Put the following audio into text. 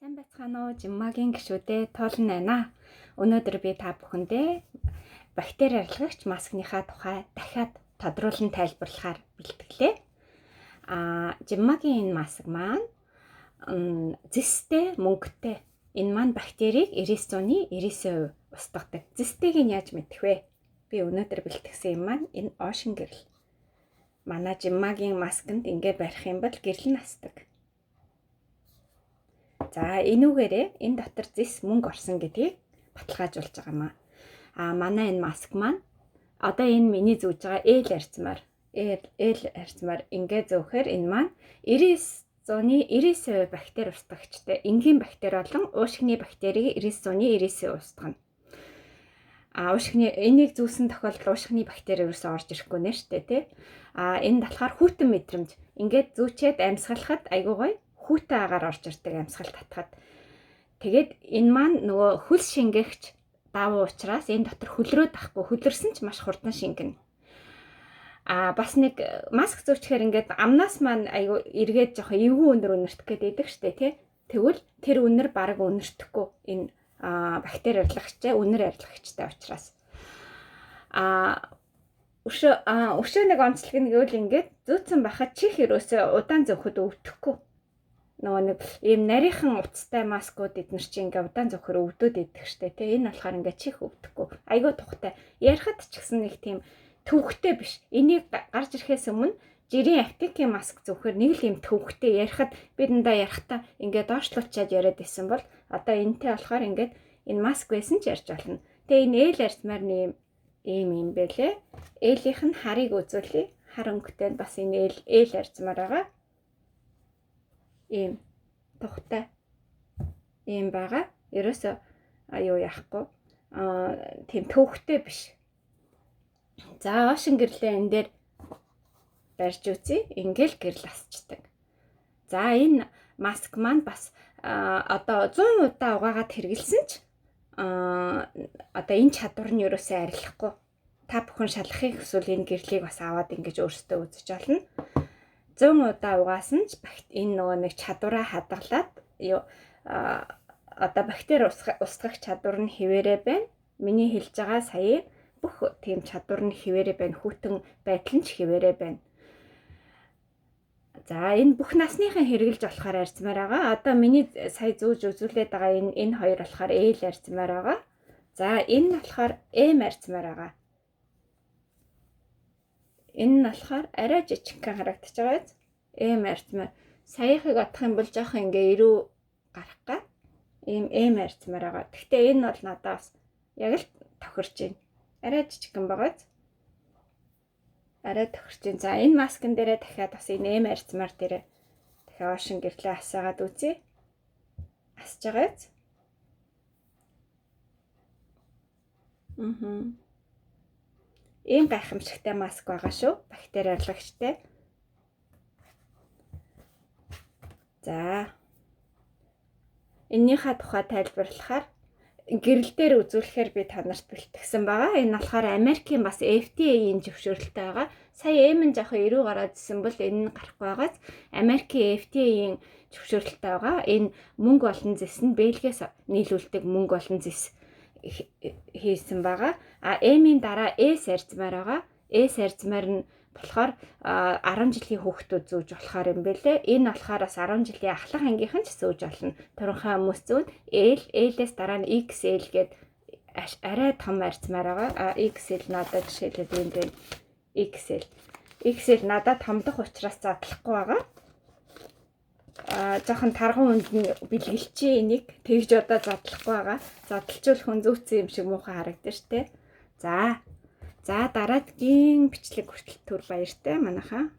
Сайн байцгаана уу? Жиммагийн гишүүдээ тоолн байна. Өнөөдөр би та бүхэндээ бактери арилгагч маскныхаа тухай дахиад тодруулан тайлбарлахаар бэлтгэлээ. Жиммагийн энэ маск маань зэстэй, мөнгөтэй. Энэ маань бактерийг 90%-99% устгадаг. Зэстейг нь яаж мэдэх вэ? Би өнөөдөр бэлтгэсэн юм маань энэ оошин гэрэл. Манай жиммагийн масканд ингээ барих юм бол гэрэл насдаг. За энүүгээрээ энэ дотор зэс мөнгө орсон гэдгийг баталгаажуулж байгаа маа. Манай энэ маск маань одоо энэ миний зүүж байгаа ээл арцмаар ингээ зөөхөр энэ маань 99% бактери устгагчтай. Энгийн бактери болон уушигны бактерийг 99% устгана. Уушигны энийг зүүсэн тохиолдолд уушигны бактери ерөөсөө орж ирэхгүй нэ штэ тий. Энэ болохоор хүйтэн мэдрэмж. Ингээд зүүчээд амьсгалахад айгуу гоё хүүтэй агаар орж ирдэг амьсгал татхад. Тэгээд энэ маань нөгөө хөл шингээгч давуу учраас энэ дотор хөлрөөд ахгүй, хөлөрсөн ч маш хурдан шингэнэ. Бас нэг маск зүүчхээр ингээд амнаас маань айгу эргээд жоохон эвгүй өнөр үнэртэх гэдэг штэ тий. Тэгвэл тэр үнэр бараг үнэртэхгүй энэ бактери арилгагчтай, үнэр арилгагчтай учраас. Өшөө нэг онцлог нь гэвэл ингээд зүүцэн байхад чих ерөөсөө удаан зөөхөд өвдөхгүй. Нөгөө нэг ийм нарийнхан уцтай маскууд эднэр чи ингээ удаан зөөхөр өвдөд идэх штэ тий. Энэ болохоор ингээ чих өвдөхгүй. Айгуу тухтай. Ярихад ч гэсэн нэг тийм төвхтэй биш. Энийг гарч ирэхээс өмнө жирийн аптекийн маск зөөхөр нэг л юм төвхтэй ярихад би дандаа ярихтаа ингээ доошлуучаад яриад исэн бол одоо энэтэй болохоор ингээ энэ маск байсан ч ярьж болно. Тэгээ энэ ээл арцмаар ийм байлээ. Ээлийнх нь харыг үзүүлье. Хар өнгөтэй бас энэ ээл арцмаар байгаа. Ийм тухтай ийм байгаа. Ерөөсөө аюу яахгүй. Тийм төвхтэй биш. За оошин гэрлээ энэ дээр барьж үзье. Ингээл гэрэл асчдаг. За энэ маск маань бас одоо 100 удаа угаагаад хэрэгэлсэн ч одоо энэ чадвар нь ерөөсөө арилахгүй. Та бүхэн шалахыг эсвэл энэ гэрлийг бас аваад ингэж өөрсдөө үзэж олно. 100 удаа угаасан ч энэ нөгөө нэг чадвараа хадгалаад одоо бактери устгах чадвар нь хэвээрээ байна. Миний хэлж байгаа сая бүх тийм чадвар нь хэвээрээ байна. Хүйтэн байдал нь ч хэвээрээ байна. За энэ бүх насныхан хэрэгжилж болохоор арцмаар байгаа. Одоо миний сая зүүж үзүүлээд байгаа энэ хоёр болохоор ээл арцмаар байгаа. За энэ нь болохоор эм арцмаар байгаа. Энэ нь болохоор арай жижигхэн харагдаж байгаа биз? Эм арцмаар. Саяхыг отох юм бол жоохон ингээ ирүү гарах гад. Эм арцмаар байгаа. Гэхдээ энэ бол надаас яг л тохирч байна. Арай жижигхэн байгаа биз? Арай тохирч байна. За энэ маскын дээрээ дахиад бас энэ эм арцмаар дээрээ дахиад оошин гэрлээ асаагаад үзье. Асж байгаа биз? Ийм гайхамшигтай маск байгаа шүү. Бактери арилгагчтай. За. Эннийхээ тухай тайлбарлахаар гэрэл дээр үзүүлэхээр би та нарт бэлтгэсэн байгаа. Энэ болохоор Америкийн бас FDA-ийн зөвшөөрөлтэй байгаа. Сая эм нь жоохон ирүү гараад исэн бол энэ нь гарахгүй байгаас Америкийн FDA-ийн зөвшөөрөлтэй байгаа. Энэ мөнгө олон зэс нь Бельгиэс нийлүүлдэг мөнгө олон зэс хийсэн байгаа. Эм-ийн дараа эс арцмаар байгаа. Эс арцмаар нь болохоор 10 жилийн хүүхдүүд зүүж болохоор юм бэлээ. Энэ болохоор бас 10 жилийн ахлах ангийнхан ч зүүж болно. Турхаа хүмүүс зүүн ээлээс дараа нь XL гээд арай том арцмаар байгаа. XL надад жишээлбэл энд байна. XL надад томдох учраас задлахгүй байгаа. Жохон тарган үнд нь бэлгэлчээ энийг тэгж одоо задлахгүй байгаа. Задлчвал хүн зүүцсэн юм шиг муухай харагдана штэ. За дараагийн бичлэг хүртэл түр баяртай манайхаа.